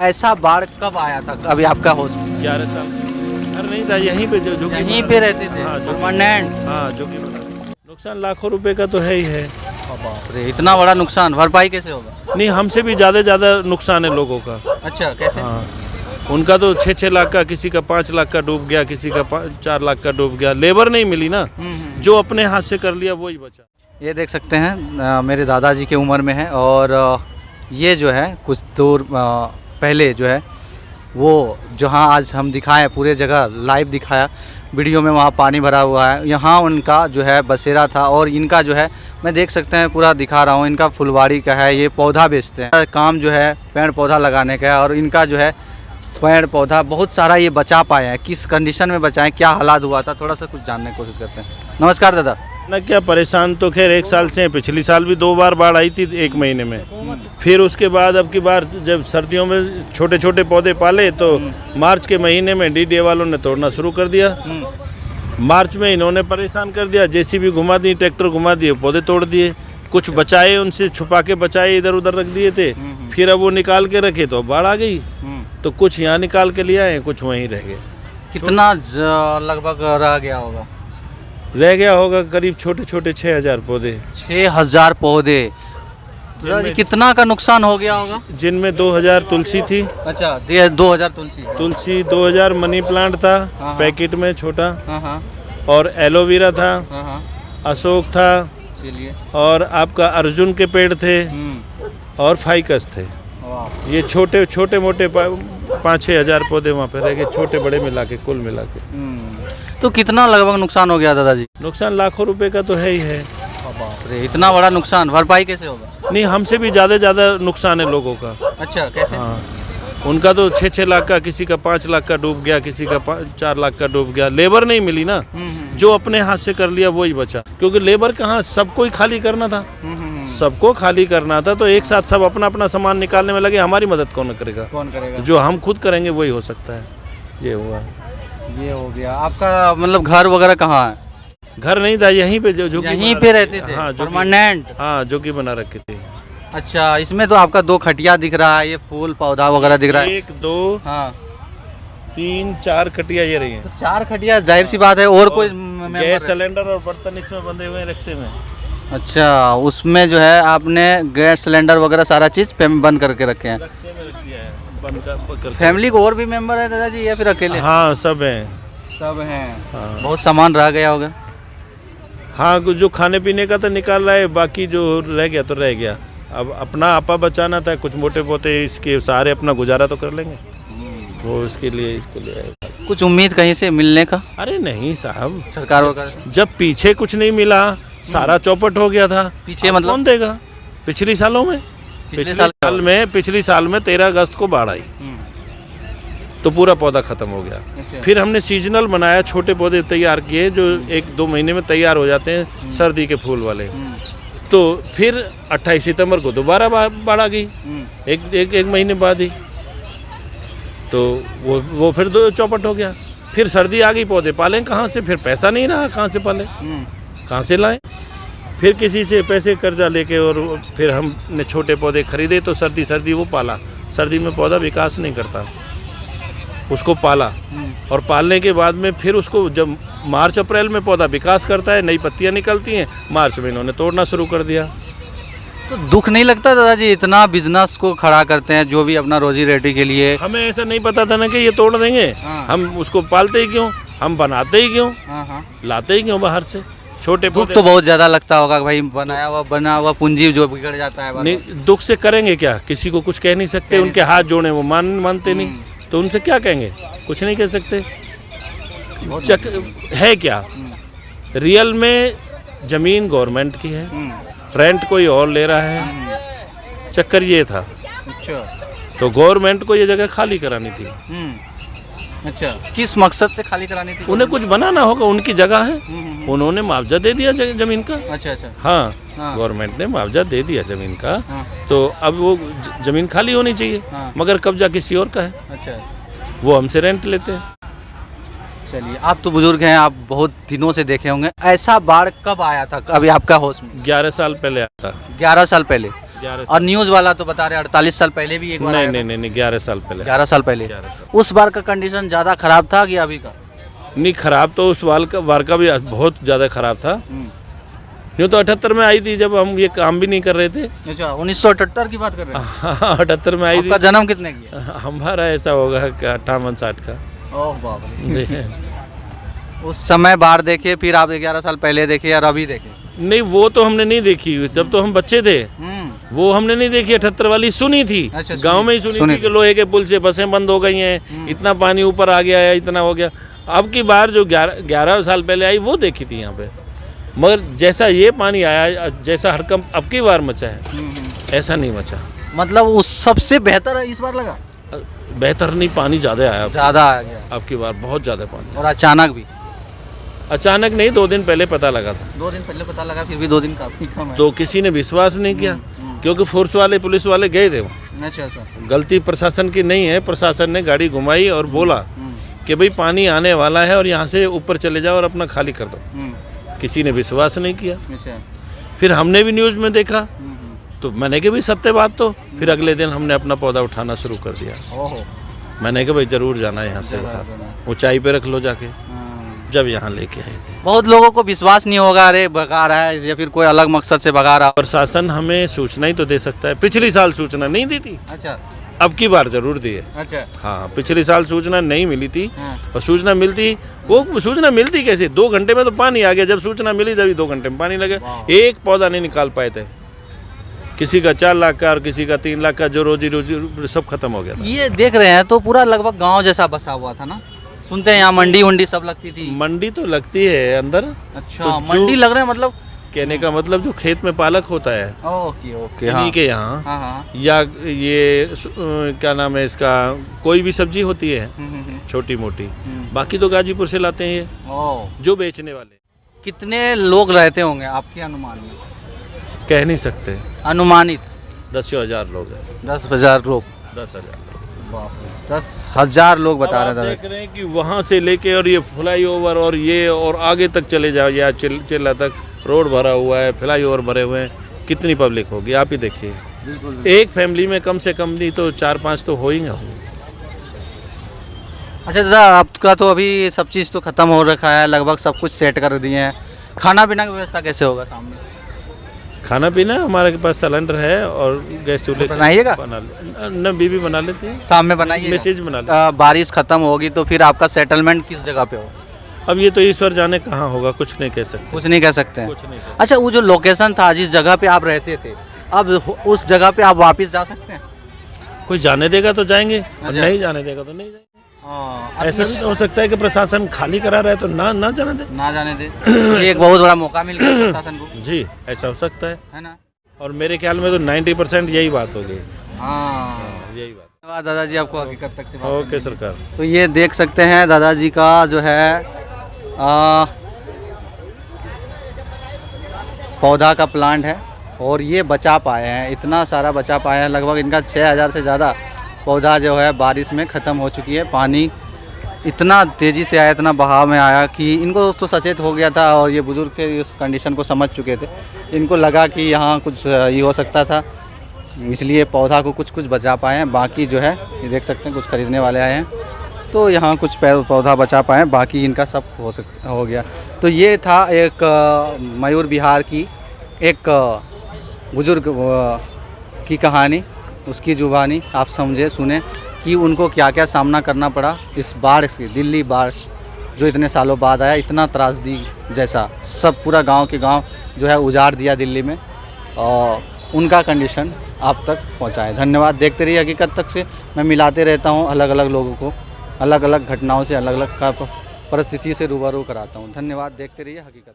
ऐसा बाढ़ कब आया था अभी आपका होश में? 11 साल। अरे नहीं था, यहीं पे जो कि यहीं पे रहते थे हाँ, जो परमानेंट? हाँ जो कि नुकसान लाखों रुपए का तो है ही है। बाप रे, इतना बड़ा नुकसान भरपाई कैसे होगा? नहीं, हमसे भी ज़्यादा नुकसान है लोगों का। अच्छा, कैसे? हाँ, उनका तो 6-6 लाख का, किसी का 5 लाख का डूब गया, किसी का 4 लाख का डूब गया। लेबर नहीं मिली ना, जो अपने हाथ से कर लिया वही बचा। ये देख सकते हैं मेरे दादाजी की उम्र में है और ये जो है कुछ दूर पहले जो है वो जहाँ आज हम दिखाएं पूरे जगह लाइव दिखाया वीडियो में, वहाँ पानी भरा हुआ है। यहाँ उनका जो है बसेरा था और इनका जो है मैं देख सकते हैं पूरा दिखा रहा हूँ, इनका फुलवाड़ी का है, ये पौधा बेचते हैं, काम जो है पेड़ पौधा लगाने का है और इनका जो है पेड़ पौधा बहुत सारा ये बचा पाए हैं। किस कंडीशन में बचाएं, क्या हालात हुआ था, थोड़ा सा कुछ जानने की कोशिश करते हैं। नमस्कार दादा। ना क्या परेशान तो खैर 1 साल से हैं। पिछली साल भी 2 बार बाढ़ आई थी 1 महीने में। फिर उसके बाद अब की बार जब सर्दियों में छोटे छोटे पौधे पाले तो मार्च के महीने में डीडीए वालों ने तोड़ना शुरू कर दिया। मार्च में इन्होंने परेशान कर दिया, जेसीबी घुमा दी, ट्रैक्टर घुमा दिए, पौधे तोड़ दिए। कुछ बचाए, उनसे छुपा के बचाए, इधर उधर रख दिए थे। फिर अब वो निकाल के रखे तो बाढ़ आ गई। तो कुछ यहाँ निकाल के ले आए, कुछ वहीं रह गए। कितना लगभग रह गया होगा करीब छोटे छोटे 6000 पौधे। 6000 पौधे, कितना का नुकसान हो गया होगा? जिनमें 2000 तुलसी थी। अच्छा, 2000 तुलसी 2000 मनी प्लांट था पैकेट में छोटा, और एलोवेरा था, अशोक था, चलिए, और आपका अर्जुन के पेड़ थे, और फाइकस थे। ये छोटे छोटे मोटे 5-6 हजार पौधे वहाँ पे रह गए, छोटे बड़े मिला के, कुल मिला के। तो कितना लगभग नुकसान हो गया दादाजी? नुकसान लाखों रुपए का तो है ही है। बाप रे, इतना बड़ा नुकसान भरपाई कैसे होगा? नहीं, हमसे भी ज़्यादा नुकसान है लोगों का। अच्छा, कैसे? हाँ, उनका तो 6-6 लाख का, किसी का 5 लाख का डूब गया, किसी का 4 लाख का डूब गया। लेबर नहीं मिली ना, जो अपने हाथ से कर लिया वही बचा। क्योंकि लेबर कहाँ, सबको ही खाली करना था, सबको खाली करना था। तो एक साथ सब अपना अपना सामान निकालने में लगे, हमारी मदद कौन करेगा? जो हम खुद करेंगे वही हो सकता है। ये हुआ, ये हो गया। आपका मतलब घर वगैरह कहाँ है? घर नहीं था, यहीं पे जो यहीं पे रहते थे? हाँ, परमानेंट? हाँ, जो कि बना रखे थे। अच्छा, इसमें तो आपका 2 खटिया दिख रहा है, ये फूल पौधा वगैरह दिख रहा है। 1 2 3 4 खटिया ये रही है। तो 4 खटिया, जाहिर सी बात है। और कोई गैस सिलेंडर और बर्तन इसमें बंधे हुए हैं रिक्शे में। अच्छा, उसमें जो है आपने गैस सिलेंडर वगैरह सारा चीज बंद करके रखे हैं। रिक्शे में रख दिया है, बंद कर। फैमिली को और भी मेंबर है दादाजी या फिर अकेले? हाँ, सब हैं। सब हैं। हाँ। बहुत सामान रह गया होगा? हाँ, जो खाने पीने का तो निकाल रहा है, बाकी जो रह गया तो रह गया। अब अपना आपा बचाना था, कुछ मोटे पोते इसके सहारे अपना गुजारा तो कर लेंगे। वो इसके लिए इसको ले आए। कुछ उम्मीद कहीं से मिलने का? अरे नहीं साहब, सरकार वगैरह जब पीछे कुछ नहीं मिला, सारा चौपट हो गया था। पीछे मतलब कौन देगा? पिछली सालों में, पिछली साल में 13 अगस्त को बाढ़ आई तो पूरा पौधा खत्म हो गया। अच्छा। फिर हमने सीजनल बनाया, छोटे पौधे तैयार किए जो 1-2 महीने में तैयार हो जाते हैं, सर्दी के फूल वाले। तो फिर 28 सितंबर को दोबारा बाढ़ आ गई, एक महीने बाद ही। तो वो फिर चौपट हो गया। फिर सर्दी आ गई, पौधे पालें कहाँ से? फिर पैसा नहीं रहा, कहाँ से पालें, कहाँ से लाएं? फिर किसी से पैसे कर्जा लेके, और फिर हमने छोटे पौधे खरीदे तो सर्दी वो पाला। सर्दी में पौधा विकास नहीं करता, उसको पाला, और पालने के बाद में फिर उसको जब मार्च अप्रैल में पौधा विकास करता है, नई पत्तियां निकलती हैं, मार्च में इन्होंने तोड़ना शुरू कर दिया। तो दुख नहीं लगता दादाजी, इतना बिजनेस को खड़ा करते हैं जो भी अपना रोजी रोटी के लिए? हमें ऐसा नहीं पता था ना कि ये तोड़ देंगे। हम उसको पालते ही क्यों, हम बनाते ही क्यों, लाते ही क्यों बाहर से छोटे दुख तो बहुत ज्यादा लगता होगा भाई, बना हुआ पूंजी जो बिगड़ जाता है। नहीं, दुख से करेंगे क्या? किसी को कुछ कह नहीं सकते, उनके हाथ जोड़े वो मानते नहीं, तो उनसे क्या कहेंगे? कुछ नहीं कह सकते। है क्या, रियल में जमीन गवर्नमेंट की है, रेंट कोई और ले रहा है। चक्कर ये था। अच्छा, तो गवर्नमेंट को ये जगह खाली करानी थी। अच्छा, किस मकसद से खाली करानी थी? उन्हें कुछ बनाना होगा, उनकी जगह है, उन्होंने मुआवजा दे दिया जमीन का। अच्छा। हाँ, गवर्नमेंट ने मुआवजा दे दिया जमीन का। तो अब वो जमीन खाली होनी चाहिए, मगर कब्जा किसी और का है। अच्छा, वो हमसे रेंट लेते हैं। चलिए, आप तो बुजुर्ग हैं, आप बहुत दिनों से देखे होंगे। ऐसा बाढ़ कब आया था अभी आपका होश में? 11 साल पहले आया था। 11 साल पहले? 11 और न्यूज़ वाला तो बता रहे 48 साल पहले भी एक बार आया था। नहीं 11 साल पहले 11 साल पहले 11 साल। उस बार का कंडीशन ज़्यादा खराब था कि अभी का? नहीं खराब तो उस वार का भी बहुत ज़्यादा खराब था। यूँ तो 78 में आई थी जब हम ये काम भी नहीं कर रहे थे। अच्छा 1978 की बात कर रहे हैं? 78 में आई थी। आपका जन्म कितने की है? हमारा ऐसा होगा क्या 58-60 का। ओह बाप रे। उस समय बाढ़ देखे, फिर आप 11 साल पहले देखे और अभी देखे? नहीं वो तो हमने नहीं देखी, जब तो हम बच्चे थे वो हमने नहीं देखी। 78 वाली सुनी थी। अच्छा, गांव में ही सुनी थी कि लोहे के पुल से बसें बंद हो गई हैं, इतना पानी ऊपर आ गया है, इतना हो गया। अब की बार जो 11 साल पहले आई वो देखी थी यहाँ पे, मगर जैसा ये पानी आया, जैसा हड़कंप अब की बार मचा है ऐसा नहीं मचा। मतलब उस सबसे बेहतर है इस बार लगा? बेहतर नहीं, पानी ज़्यादा आया ज़्यादा आ गया अब की बार, बहुत ज़्यादा पानी। और अचानक भी? अचानक नहीं, 2 दिन पहले पता लगा था। 2 दिन पहले पता लगा, फिर भी 2 दिन काफी कम है। तो किसी ने विश्वास नहीं किया क्योंकि फोर्स वाले पुलिस वाले गए थे वहाँ। अच्छा अच्छा। गलती प्रशासन की नहीं है, प्रशासन ने गाड़ी घुमाई और बोला कि भाई पानी आने वाला है और यहाँ से ऊपर चले जाओ और अपना खाली कर दो। किसी ने विश्वास नहीं किया। अच्छा। फिर हमने भी न्यूज़ में देखा तो मैंने कहा भाई सत्य बात तो। फिर अगले दिन हमने अपना पौधा उठाना शुरू कर दिया। ओहो। मैंने कहा भाई ज़रूर जाना है यहाँ से बाहर, ऊंचाई पे रख लो जाके। जब यहाँ लेके आए थे बहुत लोगों को विश्वास नहीं होगा, अरे भगा रहा है या फिर कोई अलग मकसद से भगा रहा। प्रशासन हमें सूचना ही तो दे सकता है। पिछली साल सूचना नहीं दी थी, अच्छा अब की बार जरूर दी है। अच्छा। हाँ पिछली साल सूचना नहीं मिली थी। हाँ। और सूचना मिलती, वो सूचना मिलती कैसे? 2 घंटे में तो पानी आ गया। जब सूचना मिली तभी 2 घंटे में पानी लगे। एक पौधा नहीं निकाल पाए थे। किसी का 4 लाख का और किसी का 3 लाख का, जो रोजी सब खत्म हो गया था। ये देख रहे हैं तो पूरा लगभग गांव जैसा बसा हुआ था ना? सुनते हैं यहाँ मंडी वंडी सब लगती थी। मंडी तो लगती है अंदर। अच्छा तो मंडी लग रहे हैं, मतलब कहने का मतलब जो खेत में पालक होता है ओके ओके। इन्हीं के यहाँ। हाँ हाँ। या ये क्या नाम है इसका, कोई भी सब्जी होती है छोटी मोटी, बाकी तो गाजीपुर से लाते हैं ये जो बेचने वाले। कितने लोग रहते होंगे आपके अनुमान में? कह नहीं सकते, अनुमानित 10,000 लोग हैं। 10,000 लोग? 10,000 बाप रे, 10,000 लोग बता रहे देख रहे हैं कि वहाँ से लेके और ये फ्लाईओवर और ये और आगे तक चले जाओ, या चिल्ला तक रोड भरा हुआ है, फ्लाईओवर भरे हुए हैं। कितनी पब्लिक होगी आप ही देखिए। एक फैमिली में कम से कम नहीं तो 4-5 तो हो ही होंगे। अच्छा दादा, आपका तो अभी सब चीज़ तो ख़त्म हो रखा है, लगभग सब कुछ सेट कर दिए हैं। खाना पीना की व्यवस्था कैसे होगा सामने? खाना पीना हमारे पास सिलेंडर है और गैस चूल्हे से बनाइएगा? न बीवी बना लेती है, शाम में बनाइए। मैसेज बना लेते। बारिश ख़त्म होगी तो फिर आपका सेटलमेंट किस जगह पे होगा? अब ये तो ईश्वर जाने कहाँ होगा, कुछ नहीं कह सकते। कुछ नहीं कह सकते हैं। कुछ नहीं कह अच्छा वो जो लोकेशन था जिस जगह पे आप रहते थे, अब उस जगह पे आप वापस जा सकते हैं? सकते। कोई जाने देगा तो जाएंगे और नहीं जाने देगा तो नहीं जाएंगे। ऐसा भी तो हो सकता है कि प्रशासन खाली करा रहा है तो ना जाने दे। ना जाने दे। ये एक बहुत बड़ा मौका मिल गया प्रशासन को। जी ऐसा हो सकता है ना? और मेरे ख्याल में तो 90% यही बात होगी। हाँ यही बात। धन्यवाद दादाजी, आपको हकीकत तक से बात ओके करने की। सरकार। तो ये देख सकते हैं दादाजी का जो है पौधा का प्लांट है और ये बचा पाए हैं, इतना सारा बचा पाए हैं। लगभग इनका 6,000 से ज़्यादा पौधा जो है बारिश में ख़त्म हो चुकी है। पानी इतना तेज़ी से आया, इतना बहाव में आया कि इनको तो सचेत हो गया था और ये बुज़ुर्ग थे, इस कंडीशन को समझ चुके थे। इनको लगा कि यहाँ कुछ ये हो सकता था, इसलिए पौधा को कुछ बचा पाए हैं। बाकी जो है ये देख सकते हैं कुछ ख़रीदने वाले आए हैं तो यहाँ कुछ पौधा बचा पाए, बाकी इनका सब हो गया। तो ये था एक मयूर विहार की एक बुज़ुर्ग की कहानी, उसकी जुबानी आप समझे सुने कि उनको क्या क्या सामना करना पड़ा इस बाढ़ से। दिल्ली बाढ़ जो इतने सालों बाद आया, इतना त्रासदी जैसा, सब पूरा गांव के गांव जो है उजाड़ दिया दिल्ली में, और उनका कंडीशन आप तक पहुंचाए। धन्यवाद। देखते रहिए हकीकत तक से, मैं मिलाते रहता हूं अलग अलग लोगों को, अलग अलग घटनाओं से, अलग अलग परिस्थिति से रूबरू कराता हूं। धन्यवाद। देखते रहिए हकीकत।